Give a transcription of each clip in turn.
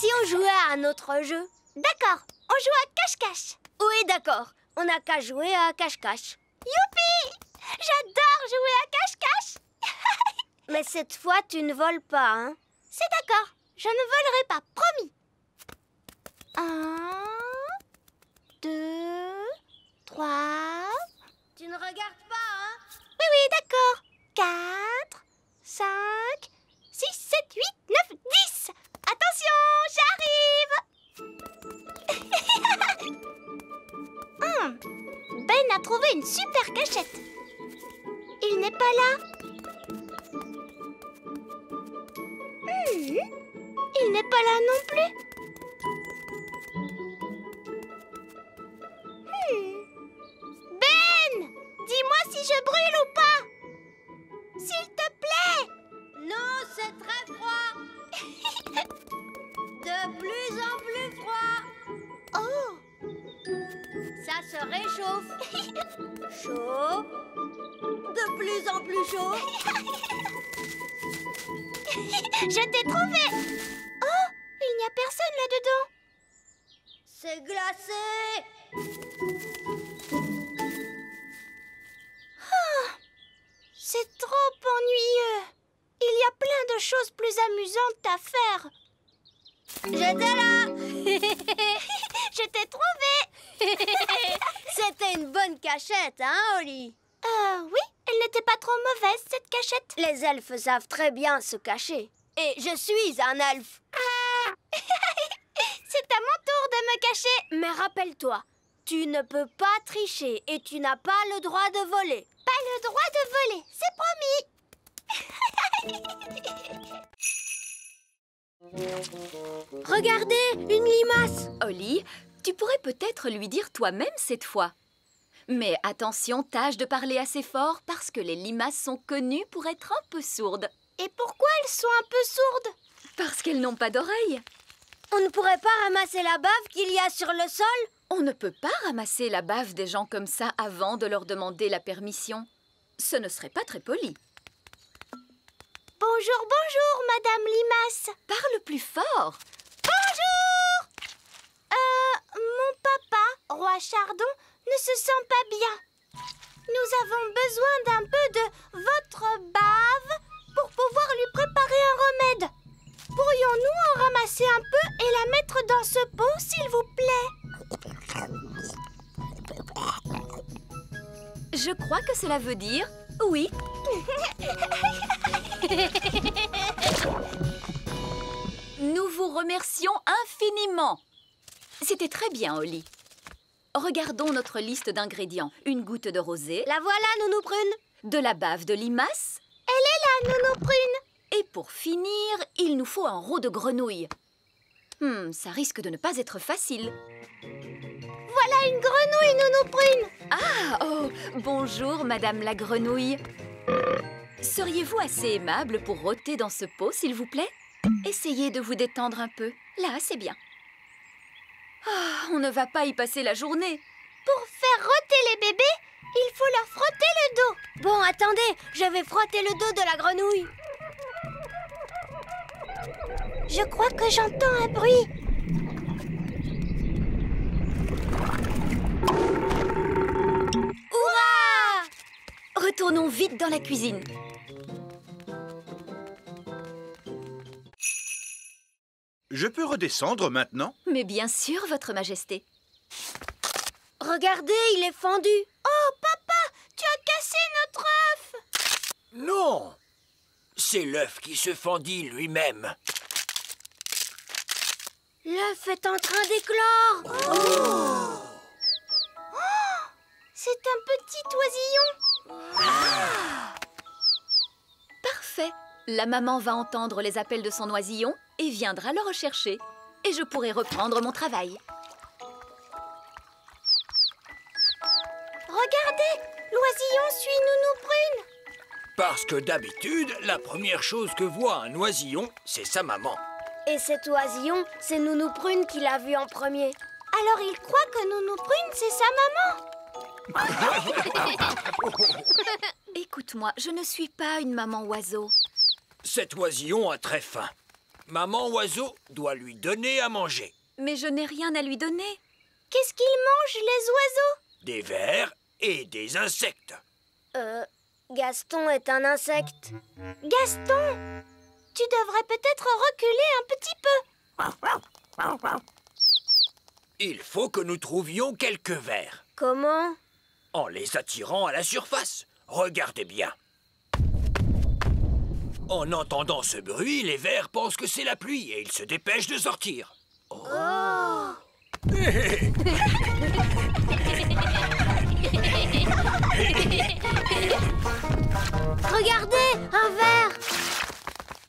si on jouait à un autre jeu? D'accord, on joue à cache-cache. Oui, d'accord. On n'a qu'à jouer à cache-cache. Youpi! J'adore jouer à cache-cache. Mais cette fois, tu ne voles pas, hein? C'est d'accord, je ne volerai pas, promis. 1, 2, 3... Tu ne regardes pas, hein? Oui, oui, d'accord. 4, 5, 6, 7, 8, 9, 10. Attention, j'arrive. Ben a trouvé une super cachette. Il n'est pas là. Il n'est pas là non plus. Ben, dis-moi si je brûle ou pas. S'il te plaît. Non, c'est très froid. De plus en plus froid. Oh. Ça se réchauffe. Chaud. De plus en plus chaud. Je t'ai trouvé. Oh, il n'y a personne là-dedans. C'est glacé. C'est trop ennuyeux. Il y a plein de choses plus amusantes à faire. J'étais là. Je t'ai trouvé. C'était une bonne cachette, hein, Oli? Oui, elle n'était pas trop mauvaise, cette cachette. Les elfes savent très bien se cacher. Et je suis un elfe. C'est à mon tour de me cacher. Mais rappelle-toi, tu ne peux pas tricher et tu n'as pas le droit de voler. Pas le droit de voler, c'est promis. Regardez, une limace. Oli, tu pourrais peut-être lui dire toi-même cette fois. Mais attention, tâche de parler assez fort parce que les limaces sont connues pour être un peu sourdes. Et pourquoi elles sont un peu sourdes? Parce qu'elles n'ont pas d'oreilles. On ne pourrait pas ramasser la bave qu'il y a sur le sol? On ne peut pas ramasser la bave des gens comme ça avant de leur demander la permission. Ce ne serait pas très poli. Bonjour, bonjour, Madame Limace. Parle plus fort. Bonjour. Mon papa, Roi Chardon, ne se sent pas bien. Nous avons besoin d'un peu de votre bave pour pouvoir lui préparer un remède. Pourrions-nous en ramasser un peu et la mettre dans ce pot, s'il vous plaît? Je crois que cela veut dire oui. Nous vous remercions infiniment. C'était très bien, Oli. Regardons notre liste d'ingrédients. Une goutte de rosée. La voilà, Nounou Prune. De la bave de limace. Elle est là, Nounou Prune. Et pour finir, il nous faut un roe de grenouille. Ça risque de ne pas être facile. Voilà une grenouille, Nounou Prune. Ah, oh, bonjour, Madame la grenouille. Seriez-vous assez aimable pour rôter dans ce pot, s'il vous plaît? Essayez de vous détendre un peu. Là, c'est bien. Ah, on ne va pas y passer la journée. Pour faire rôter les bébés, il faut leur frotter le dos. Bon, attendez, je vais frotter le dos de la grenouille. Je crois que j'entends un bruit. Hurrah! Retournons vite dans la cuisine. Je peux redescendre maintenant? Mais bien sûr, Votre Majesté. Regardez, il est fendu. Oh, papa, tu as cassé notre œuf. Non! C'est l'œuf qui se fendit lui-même. L'œuf est en train d'éclore. C'est un petit oisillon. Parfait. La maman va entendre les appels de son oisillon et viendra le rechercher. Et je pourrai reprendre mon travail. Regardez, l'oisillon suit Nounou Prune. Parce que d'habitude, la première chose que voit un oisillon, c'est sa maman. Et cet oisillon, c'est Nounou Prune qui l'a vu en premier. Alors il croit que Nounou Prune, c'est sa maman. Écoute-moi, je ne suis pas une maman oiseau. Cet oisillon a très faim. Maman oiseau doit lui donner à manger. Mais je n'ai rien à lui donner. Qu'est-ce qu'ils mangent, les oiseaux? Des vers et des insectes. Gaston est un insecte. Gaston, tu devrais peut-être reculer un petit peu. Il faut que nous trouvions quelques vers. Comment? En les attirant à la surface. Regardez bien. En entendant ce bruit, les vers pensent que c'est la pluie et ils se dépêchent de sortir. Oh. Regardez, un ver.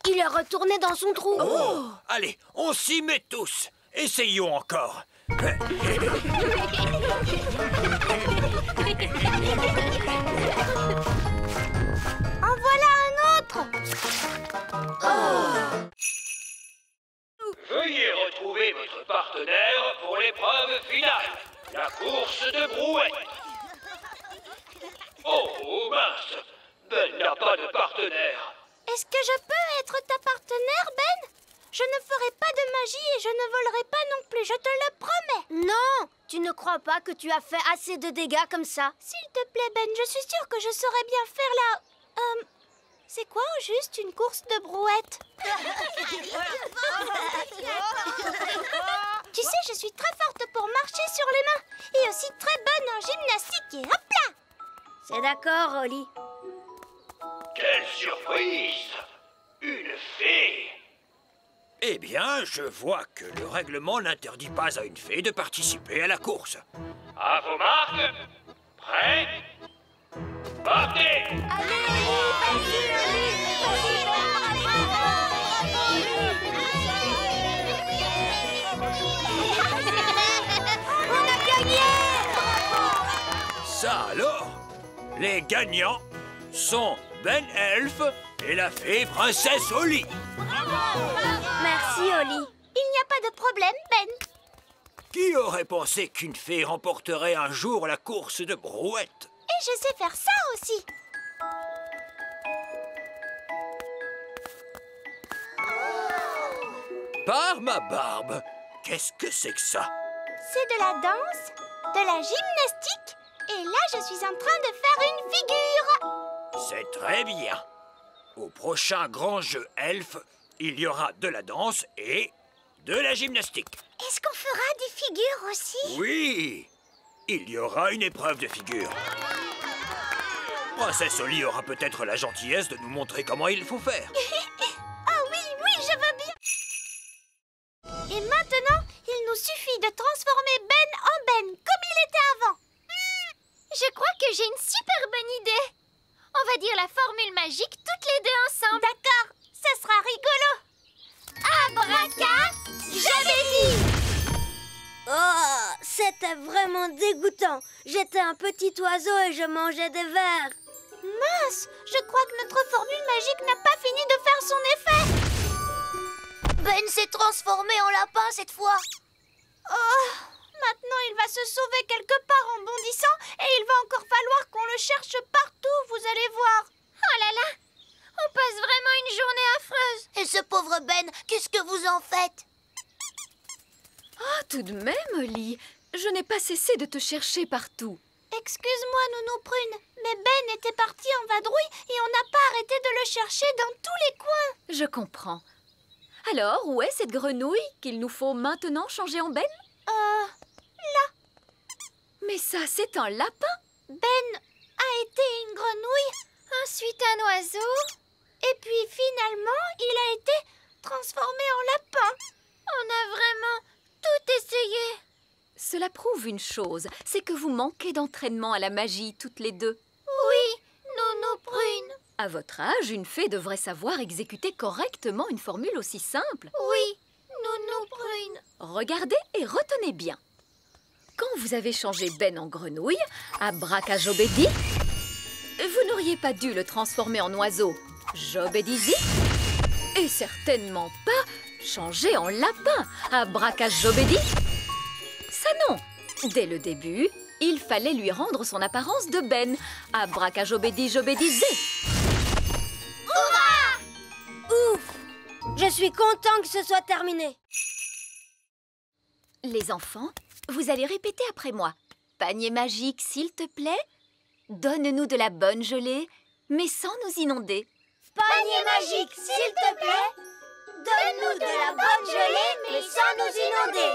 Il est retourné dans son trou. Oh. Allez, on s'y met tous. Essayons encore. En voilà un autre. Veuillez retrouver votre partenaire pour l'épreuve finale, la course de brouette. Oh mince, Ben n'a pas de partenaire. Est-ce que je peux être ta partenaire, Ben? Je ne ferai pas de magie et je ne volerai pas non plus, je te le promets. Non, tu ne crois pas que tu as fait assez de dégâts comme ça? S'il te plaît, Ben, je suis sûre que je saurais bien faire la... c'est quoi au juste une course de brouette? Tu sais, je suis très forte pour marcher sur les mains et aussi très bonne en gymnastique et hop là! C'est d'accord, Oli. Quelle surprise! Une fée! Eh bien, je vois que le règlement n'interdit pas à une fée de participer à la course. À vos marques, prêts, partez! Allez, vas-y, on a gagné! Ça alors, les gagnants sont Ben Elf et la fée princesse Oli. Merci, Oli. Il n'y a pas de problème, Ben. Qui aurait pensé qu'une fée remporterait un jour la course de brouette? Et je sais faire ça aussi. Par ma barbe, qu'est-ce que c'est que ça? C'est de la danse, de la gymnastique, et là je suis en train de faire une figure. C'est très bien. Au prochain grand jeu elfe, il y aura de la danse et de la gymnastique. Est-ce qu'on fera des figures aussi? Oui, il y aura une épreuve de figure. Princesse Oli aura peut-être la gentillesse de nous montrer comment il faut faire. Ah oui, je veux bien. Et maintenant, il nous suffit de transformer Ben en Ben, comme il était avant. Je crois que j'ai une super bonne idée. On va dire la formule magique toutes les deux ensemble. D'accord, ça sera rigolo. Abracadabra. Oh, c'était vraiment dégoûtant. J'étais un petit oiseau et je mangeais des vers. Mince, je crois que notre formule magique n'a pas fini de faire son effet. Ben s'est transformé en lapin cette fois. Oh, maintenant il va se sauver quelque part en bondissant et il va encore falloir qu'on le cherche partout, vous allez voir. Oh là là, on passe vraiment une journée affreuse. Et ce pauvre Ben, qu'est-ce que vous en faites? Ah, tout de même, Oli. Je n'ai pas cessé de te chercher partout. Excuse-moi, Nounou Prune, mais Ben était parti en vadrouille et on n'a pas arrêté de le chercher dans tous les coins. Je comprends. Alors, où est cette grenouille qu'il nous faut maintenant changer en Ben? Là. Mais ça, c'est un lapin. Ben a été une grenouille, ensuite un oiseau, et puis finalement, il a été transformé en lapin. On a vraiment tout essayé. Cela prouve une chose, c'est que vous manquez d'entraînement à la magie, toutes les deux. Oui, Nounou Prune. À votre âge, une fée devrait savoir exécuter correctement une formule aussi simple. Oui, Nounou Prune. Regardez et retenez bien. Quand vous avez changé Ben en grenouille, abracajobédi, vous n'auriez pas dû le transformer en oiseau, jobédizi, et certainement pas changer en lapin, abracajobédi. Ça non. Dès le début, il fallait lui rendre son apparence de Ben, abracajobédi jobédizé. Ouf! Je suis content que ce soit terminé. Les enfants, vous allez répéter après moi. Panier magique, s'il te plaît. Donne-nous de la bonne gelée, mais sans nous inonder. Panier magique, s'il te plaît. Donne-nous de la bonne gelée, mais sans nous inonder.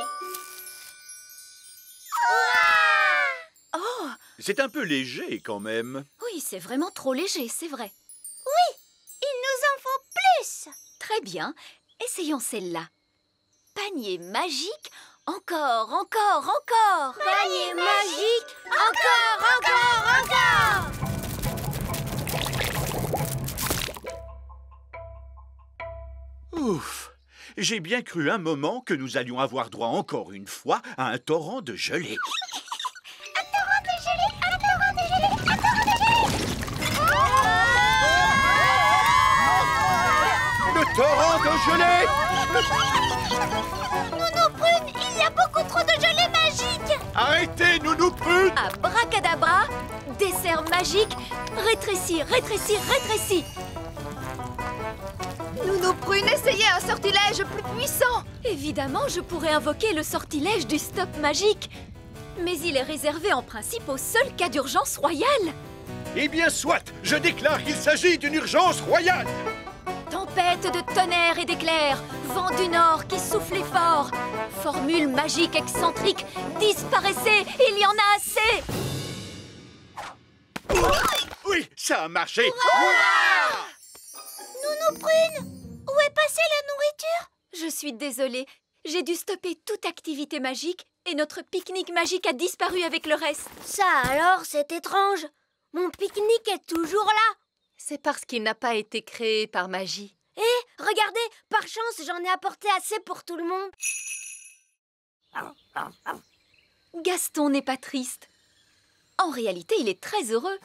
Oh, C'est un peu léger quand même. oui, c'est vraiment trop léger, c'est vrai. Il nous en faut plus. Très bien, essayons celle-là. Panier magique, encore, encore, encore. Panier magique, encore, encore, encore. Ouf! J'ai bien cru un moment que nous allions avoir droit encore une fois à un torrent de gelée. Le torrent de gelée! Nounou Prune, il y a beaucoup trop de gelée magique. Arrêtez, Nounou Prune! Abracadabra, dessert magique, rétrécis, rétrécis, rétrécis. Nounou Prune, essayez un sortilège plus puissant. Évidemment, je pourrais invoquer le sortilège du stop magique. Mais il est réservé en principe au seul cas d'urgence royale. Eh bien, soit! Je déclare qu'il s'agit d'une urgence royale! Tempête de tonnerre et d'éclairs, vent du nord qui soufflait fort. Formule magique excentrique, disparaissez, il y en a assez. Oui, ça a marché! Nounou Prune, où est passée la nourriture? Je suis désolée, j'ai dû stopper toute activité magique et notre pique-nique magique a disparu avec le reste. Ça alors, c'est étrange. Mon pique-nique est toujours là. C'est parce qu'il n'a pas été créé par magie. Et regardez, par chance, j'en ai apporté assez pour tout le monde. Gaston n'est pas triste. En réalité, il est très heureux.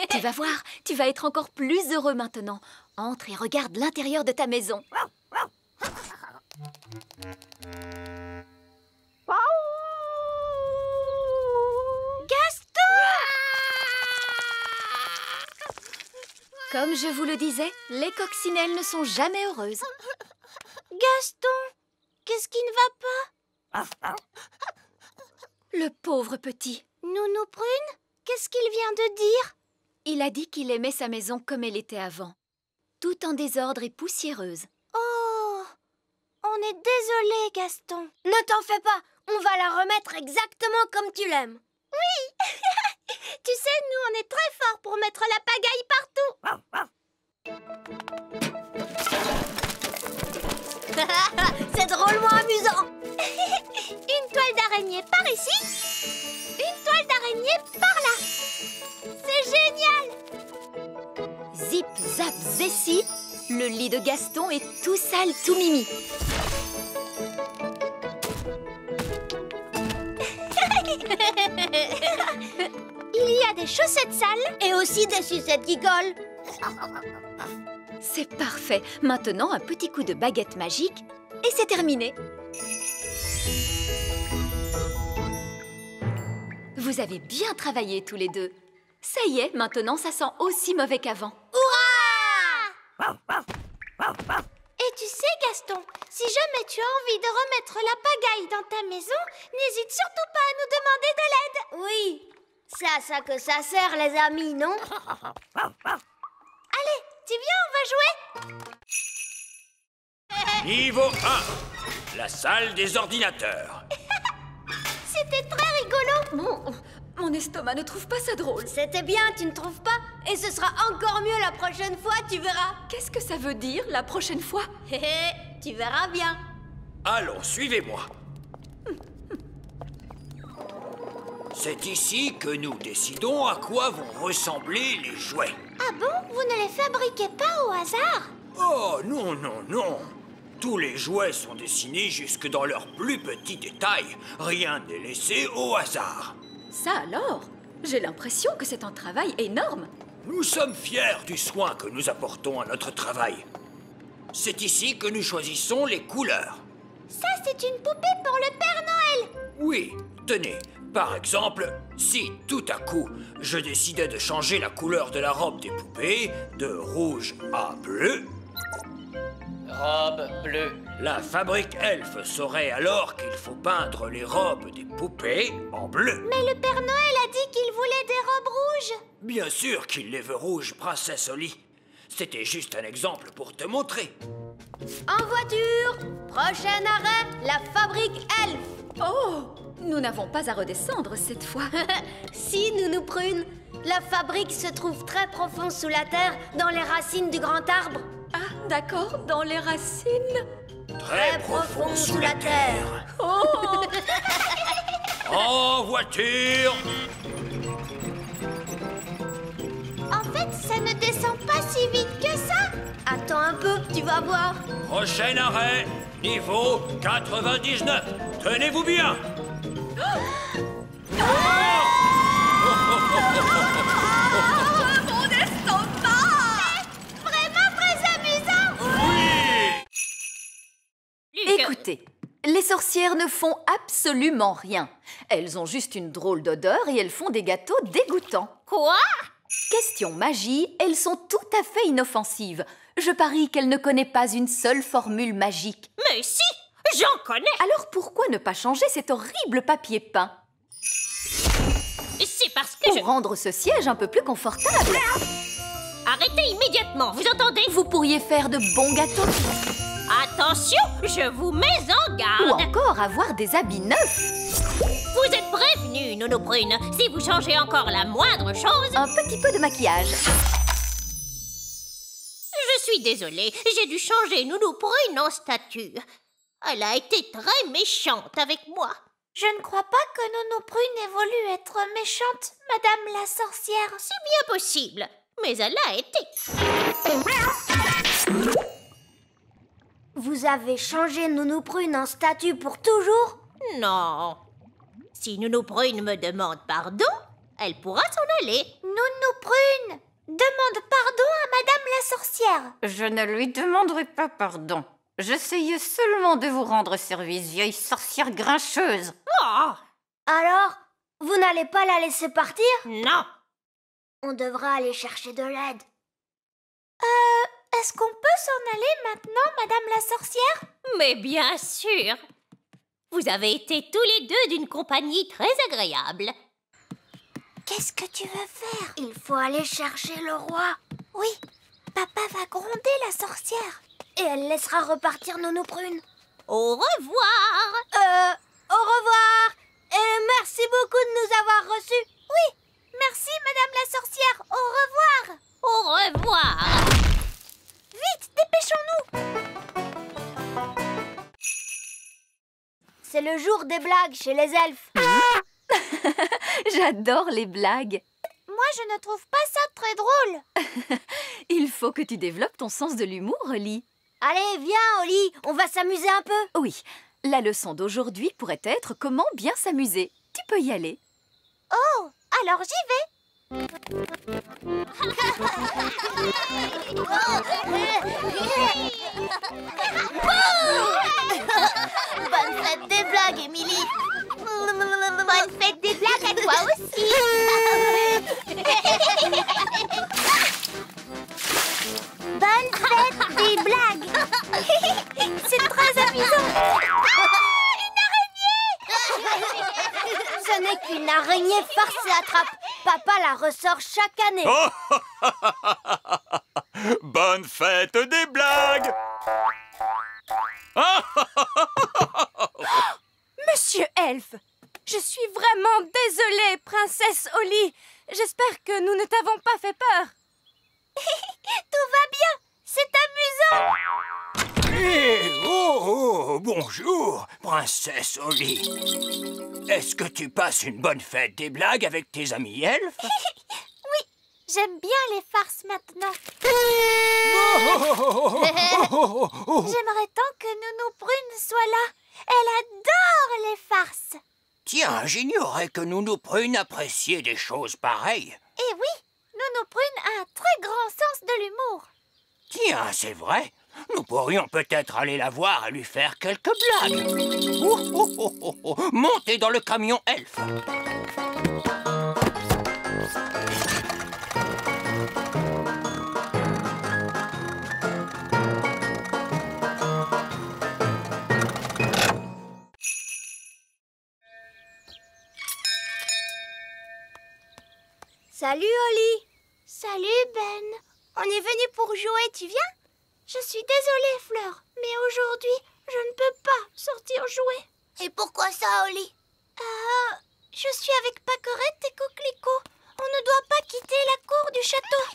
Tu vas voir, tu vas être encore plus heureux maintenant. Entre et regarde l'intérieur de ta maison. Comme je vous le disais, les coccinelles ne sont jamais heureuses. Gaston, qu'est-ce qui ne va pas? Le pauvre petit. Nounou Prune, qu'est-ce qu'il vient de dire? Il a dit qu'il aimait sa maison comme elle était avant. Tout en désordre et poussiéreuse. Oh, on est désolé, Gaston. Ne t'en fais pas, on va la remettre exactement comme tu l'aimes. Tu sais, nous, on est très forts pour mettre la pagaille partout. C'est drôlement amusant. Une toile d'araignée par ici, une toile d'araignée par là. C'est génial. Zip, zap, zessi, le lit de Gaston est tout sale, tout mimi. Il y a des chaussettes sales. Et aussi des sucettes qui collent. C'est parfait. Maintenant, un petit coup de baguette magique et c'est terminé. Vous avez bien travaillé tous les deux. Ça y est, maintenant ça sent aussi mauvais qu'avant. Et tu sais, Gaston, si jamais tu as envie de remettre la pagaille dans ta maison, n'hésite surtout pas à nous demander de l'aide. Oui, c'est à ça que ça sert, les amis, non? Allez, tu viens, on va jouer. Niveau 1, la salle des ordinateurs. C'était très rigolo. Mon estomac ne trouve pas ça drôle. C'était bien, tu ne trouves pas? Et ce sera encore mieux la prochaine fois, tu verras. Qu'est-ce que ça veut dire la prochaine fois? Hé hé, tu verras bien. Allons, suivez-moi. C'est ici que nous décidons à quoi vont ressembler les jouets. Ah bon? Vous ne les fabriquez pas au hasard? Oh, non, non, non. Tous les jouets sont dessinés jusque dans leurs plus petits détails. Rien n'est laissé au hasard. Ça alors? J'ai l'impression que c'est un travail énorme. Nous sommes fiers du soin que nous apportons à notre travail. C'est ici que nous choisissons les couleurs. Ça, c'est une poupée pour le Père Noël. Oui, tenez, par exemple, si tout à coup, je décidais de changer la couleur de la robe des poupées de rouge à bleu, robe bleue. La fabrique Elf saurait alors qu'il faut peindre les robes des poupées en bleu. Mais le Père Noël a dit qu'il voulait des robes rouges. Bien sûr qu'il les veut rouges, princesse Holly. C'était juste un exemple pour te montrer. En voiture, prochain arrêt, la fabrique Elf. Oh, nous n'avons pas à redescendre cette fois. Si, Nounou Prune, la fabrique se trouve très profond sous la terre, dans les racines du grand arbre. Ah, d'accord, dans les racines. Très profond sous la terre. Oh! En voiture. En fait, ça ne descend pas si vite que ça. Attends un peu, tu vas voir. Prochain arrêt, niveau 99. Tenez-vous bien. Mon estomac! Vraiment très amusant. Écoutez, les sorcières ne font absolument rien. Elles ont juste une drôle d'odeur et elles font des gâteaux dégoûtants. Quoi? Question magie, elles sont tout à fait inoffensives. Je parie qu'elle ne connaît pas une seule formule magique. Mais si, j'en connais. Alors pourquoi ne pas changer cet horrible papier peint C'est parce que pour rendre ce siège un peu plus confortable? Arrêtez immédiatement, vous entendez? Vous pourriez faire de bons gâteaux Attention, je vous mets en ou garde. encore avoir des habits neufs. Vous êtes prévenus, Nounou Prune. Si vous changez encore la moindre chose... Un petit peu de maquillage. Je suis désolée, j'ai dû changer Nounou Prune en statue. Elle a été très méchante avec moi. Je ne crois pas que Nounou Prune ait voulu être méchante, Madame la sorcière. C'est bien possible, mais elle l'a été. Vous avez changé Nounou Prune en statue pour toujours? Non. Si Nounou Prune me demande pardon, elle pourra s'en aller. Nounou Prune demande pardon à Madame la sorcière. Je ne lui demanderai pas pardon. J'essayais seulement de vous rendre service, vieille sorcière grincheuse. Oh, Alors, vous n'allez pas la laisser partir? non. On devra aller chercher de l'aide. Est-ce qu'on peut s'en aller maintenant, Madame la sorcière? Mais bien sûr. Vous avez été tous les deux d'une compagnie très agréable. Qu'est-ce que tu veux faire? Il faut aller chercher le roi. Oui, papa va gronder la sorcière. Et elle laissera repartir Nounou Prune. Au revoir. Au revoir. Et merci beaucoup de nous avoir reçus. Oui, merci, Madame la sorcière. Au revoir. Au revoir. Vite, dépêchons-nous. C'est le jour des blagues chez les elfes. J'adore les blagues. Moi, je ne trouve pas ça très drôle. Il faut que tu développes ton sens de l'humour, Holly. Allez, viens, Holly, on va s'amuser un peu. Oui, la leçon d'aujourd'hui pourrait être comment bien s'amuser. Tu peux y aller. Oh, alors j'y vais. Bonne fête des blagues, Émilie. Bonne fête des blagues à toi aussi. Bonne fête des blagues. C'est très amusant. Ce n'est qu'une araignée farce et attrape. Papa la ressort chaque année. Bonne fête des blagues. Monsieur Elfe, je suis vraiment désolée, princesse Holly. J'espère que nous ne t'avons pas fait peur. Tout va bien. C'est amusant. Bonjour, princesse Holly. Est-ce que tu passes une bonne fête des blagues avec tes amis elfes? Oui, j'aime bien les farces maintenant. J'aimerais tant que Nounou Prune soit là. Elle adore les farces. Tiens, j'ignorais que Nounou Prune appréciait des choses pareilles. Et oui, Nounou Prune a un très grand sens de l'humour. Tiens, c'est vrai. Nous pourrions peut-être aller la voir et lui faire quelques blagues. Montez dans le camion elfe. Salut, Oli. Salut, Ben. On est venu pour jouer, tu viens? Je suis désolée, Fleur, mais aujourd'hui, je ne peux pas sortir jouer. Et pourquoi ça, Oli? Je suis avec Paquerette et Coquelicot. On ne doit pas quitter la cour du château.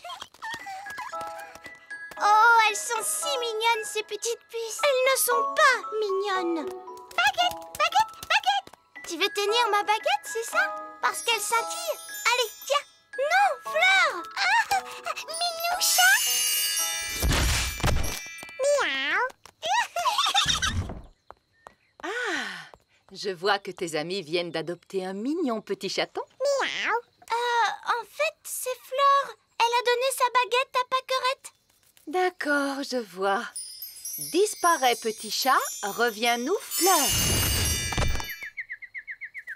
Oh, elles sont si mignonnes, ces petites puces. Elles ne sont pas mignonnes. Baguette, baguette, baguette. Tu veux tenir ma baguette, c'est ça? Parce qu'elle scintille. Allez, tiens. Non, Fleur. Ah, Minoucha. Miaou. Je vois que tes amis viennent d'adopter un mignon petit chaton. Miaou. En fait, c'est Fleur. Elle a donné sa baguette à Paquerette. D'accord, je vois. Disparais, petit chat, reviens-nous, Fleur.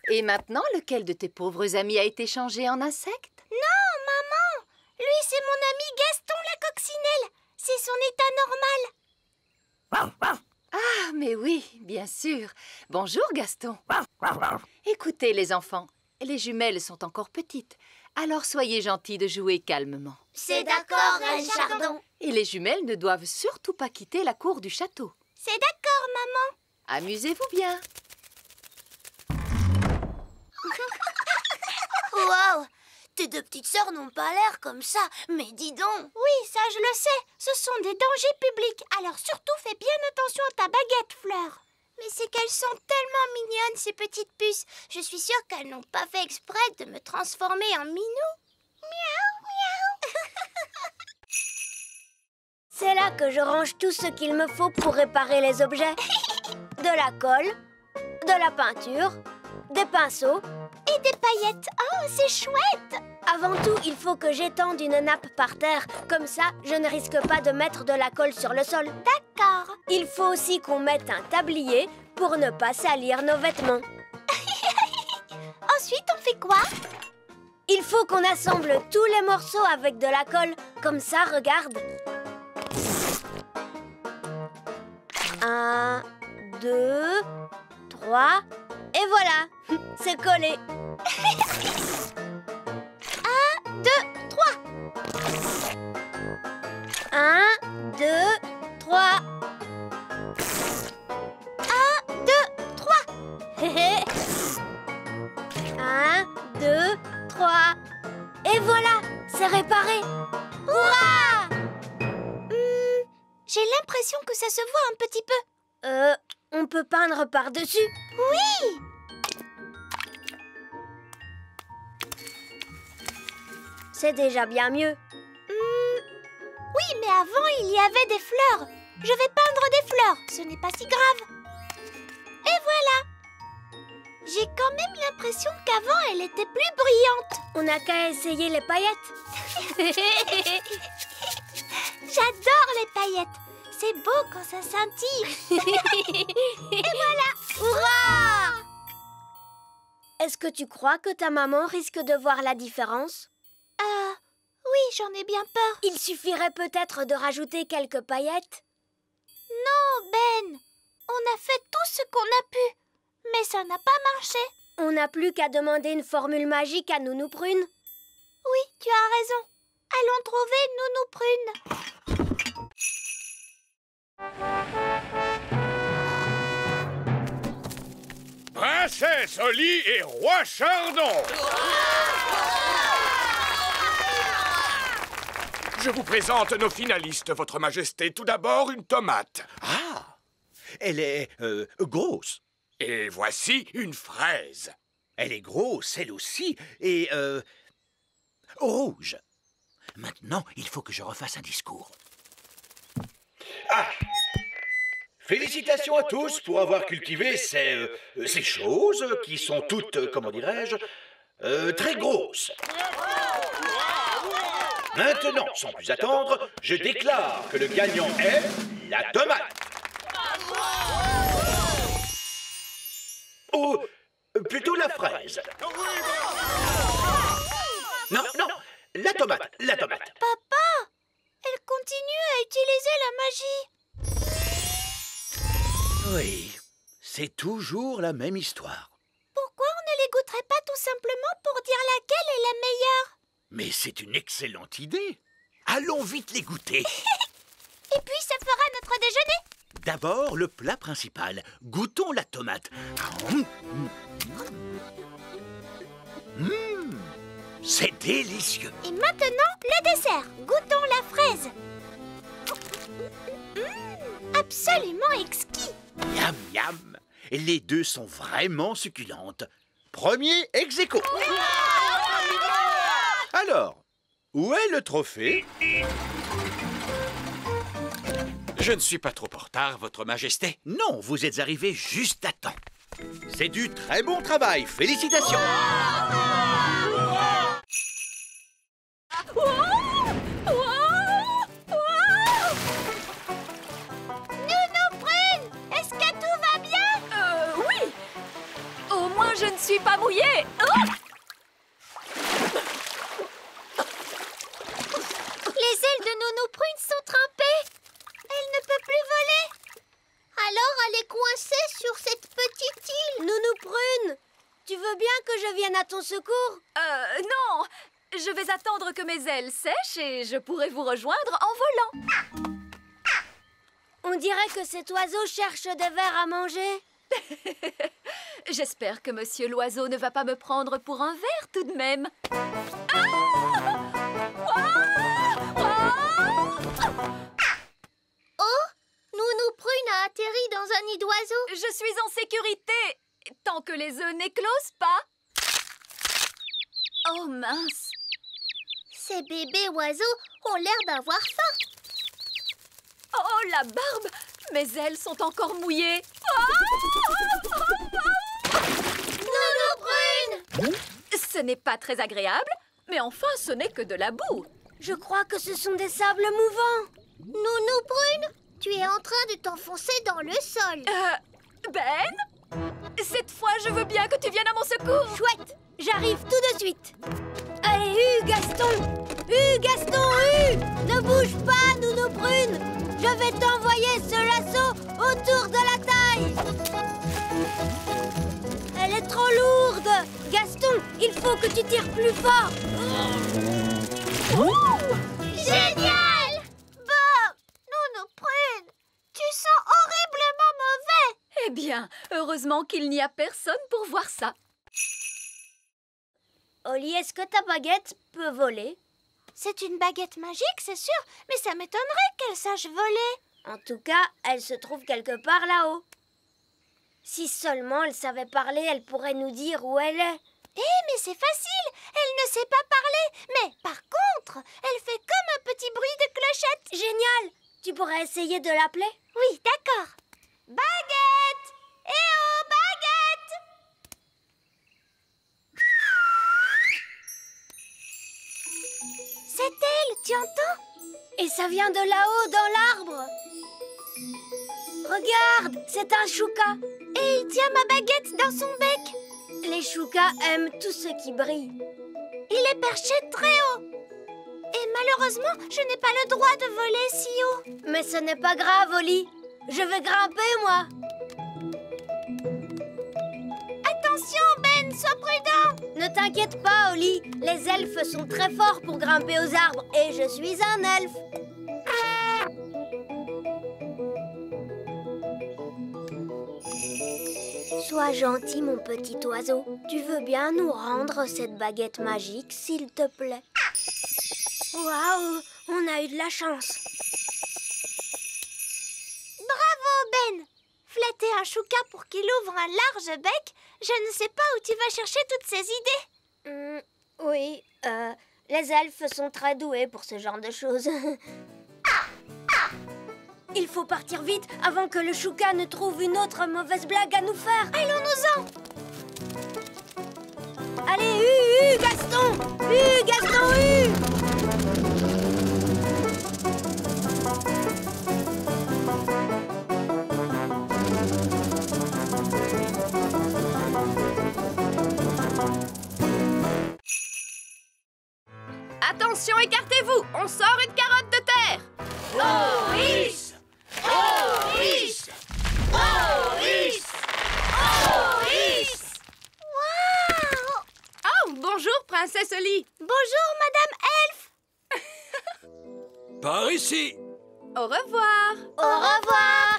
Et maintenant, lequel de tes pauvres amis a été changé en insecte? Non, maman. Lui, c'est mon ami Gaston la coccinelle. C'est son état normal. Ah, mais oui, bien sûr. Bonjour, Gaston. Écoutez, les enfants, les jumelles sont encore petites. Alors soyez gentils de jouer calmement. C'est d'accord, Reine Chardon. Et les jumelles ne doivent surtout pas quitter la cour du château. C'est d'accord, maman. Amusez-vous bien. Waouh! Tes deux petites sœurs n'ont pas l'air comme ça, mais dis donc. Oui, ça je le sais. Ce sont des dangers publics. Alors surtout fais bien attention à ta baguette, Fleur. Mais c'est qu'elles sont tellement mignonnes, ces petites puces. Je suis sûre qu'elles n'ont pas fait exprès de me transformer en minou. Miaou, miaou. C'est là que je range tout ce qu'il me faut pour réparer les objets. De la colle, de la peinture, des pinceaux. Et des paillettes. Oh, c'est chouette. Avant tout, il faut que j'étende une nappe par terre. Comme ça, je ne risque pas de mettre de la colle sur le sol. D'accord. Il faut aussi qu'on mette un tablier pour ne pas salir nos vêtements. Ensuite, on fait quoi? Il faut qu'on assemble tous les morceaux avec de la colle. Comme ça, regarde. 1, 2, 3... Et voilà, c'est collé. 1, 2, 3. 1, 2, 3. 1, 2, 3. 1, 2, 3. Et voilà, c'est réparé. Hurrah! J'ai l'impression que ça se voit un petit peu. On peut peindre par-dessus. Oui! C'est déjà bien mieux. Oui, mais avant, il y avait des fleurs. Je vais peindre des fleurs. Ce n'est pas si grave. Et voilà. J'ai quand même l'impression qu'avant, elle était plus brillante. On n'a qu'à essayer les paillettes. J'adore les paillettes. C'est beau quand ça scintille. Et voilà. Hurrah! Est-ce que tu crois que ta maman risque de voir la différence? Oui, j'en ai bien peur. Il suffirait peut-être de rajouter quelques paillettes. Non, Ben. On a fait tout ce qu'on a pu. Mais ça n'a pas marché. On n'a plus qu'à demander une formule magique à Nounou Prune. Oui, tu as raison. Allons trouver Nounou Prune. Princesse Oli et Roi Chardon. Je vous présente nos finalistes, Votre Majesté. Tout d'abord, une tomate. Ah, elle est grosse. Et voici une fraise. Elle est grosse, elle aussi, et rouge. Maintenant, il faut que je refasse un discours. Ah! Félicitations à tous pour avoir cultivé ces choses qui sont toutes, comment dirais-je, très grosses. Maintenant, sans plus attendre, je déclare que le gagnant est la tomate. Ou plutôt la fraise. Non, non, la tomate, la tomate. Papa, elle continue à utiliser la magie. Oui, c'est toujours la même histoire. Pourquoi on ne les goûterait pas tout simplement pour dire laquelle est la meilleure? Mais c'est une excellente idée. Allons vite les goûter. Et puis, ça fera notre déjeuner. D'abord, le plat principal. Goûtons la tomate. C'est délicieux. Et maintenant, le dessert. Goûtons la fraise. Absolument exquis. Miam, miam. Les deux sont vraiment succulentes. Premier ex aequo. Alors, où est le trophée? Je ne suis pas trop en retard, Votre Majesté. Non, vous êtes arrivé juste à temps. C'est du très bon travail. Félicitations. Nounou Prune, est-ce que tout va bien? Oui. Au moins, je ne suis pas mouillée. Les ailes de Nounou Prune sont trempées. Elle ne peut plus voler. Alors, elle est coincée sur cette petite île. Nounou Prune, tu veux bien que je vienne à ton secours? Non. Je vais attendre que mes ailes sèchent et je pourrai vous rejoindre en volant. On dirait que cet oiseau cherche des vers à manger. J'espère que Monsieur l'oiseau ne va pas me prendre pour un ver tout de même. Oh, Nounou Prune a atterri dans un nid d'oiseaux. Je suis en sécurité, tant que les œufs n'éclosent pas. Oh mince. Ces bébés oiseaux ont l'air d'avoir faim. Oh, la barbe! Mes ailes sont encore mouillées. Nounou Prune! Ce n'est pas très agréable, mais enfin, ce n'est que de la boue. Je crois que ce sont des sables mouvants. Nounou Prune, tu es en train de t'enfoncer dans le sol. Ben? Cette fois, je veux bien que tu viennes à mon secours. Chouette, j'arrive tout de suite. Allez, Gaston! Gaston, ne bouge pas, Nounou Prune. Je vais t'envoyer ce lasso autour de la taille. Elle est trop lourde. Gaston, il faut que tu tires plus fort. Génial! Bon, Nounou Prune, tu sens horriblement mauvais. Eh bien, heureusement qu'il n'y a personne pour voir ça. Oli, est-ce que ta baguette peut voler? C'est une baguette magique, c'est sûr, mais ça m'étonnerait qu'elle sache voler. En tout cas, elle se trouve quelque part là-haut. Si seulement elle savait parler, elle pourrait nous dire où elle est. Mais c'est facile, elle ne sait pas parler. Mais par contre, elle fait comme un petit bruit de clochette. Génial! Tu pourrais essayer de l'appeler? Oui, d'accord. Baguette! Eh oh, baguette! C'est elle, tu entends? Et ça vient de là-haut, dans l'arbre. Regarde, c'est un chouka. Et il tient ma baguette dans son bec. Les choukas aiment tout ce qui brille. Il est perché très haut. Et malheureusement, je n'ai pas le droit de voler si haut. Mais ce n'est pas grave, Oli. Je vais grimper, moi. Attention, Ben, sois prudent. Ne t'inquiète pas, Oli. Les elfes sont très forts pour grimper aux arbres. Et je suis un elfe. Sois gentil, mon petit oiseau. Tu veux bien nous rendre cette baguette magique, s'il te plaît? Waouh, on a eu de la chance. Bravo, Ben. Flatter un chouka pour qu'il ouvre un large bec, je ne sais pas où tu vas chercher toutes ces idées. Oui, les elfes sont très doués pour ce genre de choses. Il faut partir vite avant que le chouka ne trouve une autre mauvaise blague à nous faire. Allons-nous-en. Allez, Gaston! Gaston, Attention, écartez-vous. On sort une carotte de terre. Maurice! Maurice! Maurice! Maurice! Waouh! Oh, bonjour, princesse Oli. Bonjour, Madame Par ici. Au revoir. Au revoir.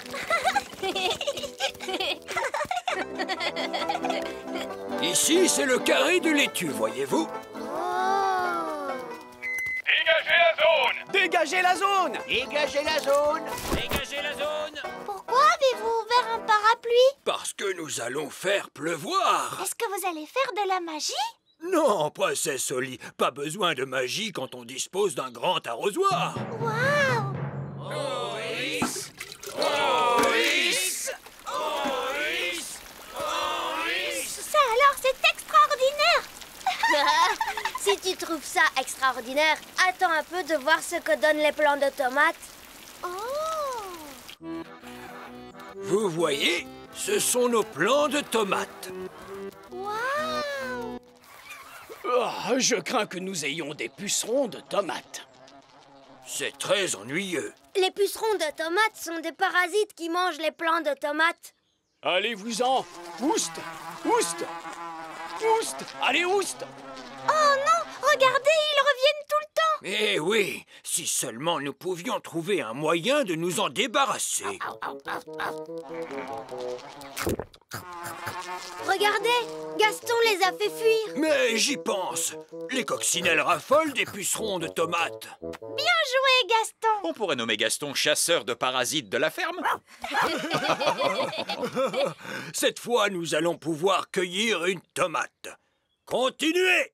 Ici, c'est le carré de laitue, voyez-vous? Oh. Dégagez la zone! Dégagez la zone! Dégagez la zone! Dégagez la zone! Pourquoi avez-vous ouvert un parapluie? Parce que nous allons faire pleuvoir. Est-ce que vous allez faire de la magie? Non, princesse Oli, pas besoin de magie quand on dispose d'un grand arrosoir. Waouh! Oris! Oris! Oris! Oris! Ça alors, c'est extraordinaire! Si tu trouves ça extraordinaire, attends un peu de voir ce que donnent les plants de tomates. Oh! Vous voyez, ce sont nos plants de tomates. Waouh! Oh, je crains que nous ayons des pucerons de tomates. C'est très ennuyeux. Les pucerons de tomates sont des parasites qui mangent les plants de tomates. Allez-vous-en! Oust! Oust! Oust! Allez, oust! Oh non! Regardez, ils reviennent tout le temps! Eh oui, si seulement nous pouvions trouver un moyen de nous en débarrasser. Regardez, Gaston les a fait fuir. Mais j'y pense. Les coccinelles raffolent des pucerons de tomates. Bien joué, Gaston! On pourrait nommer Gaston chasseur de parasites de la ferme. Cette fois, nous allons pouvoir cueillir une tomate. Continuez!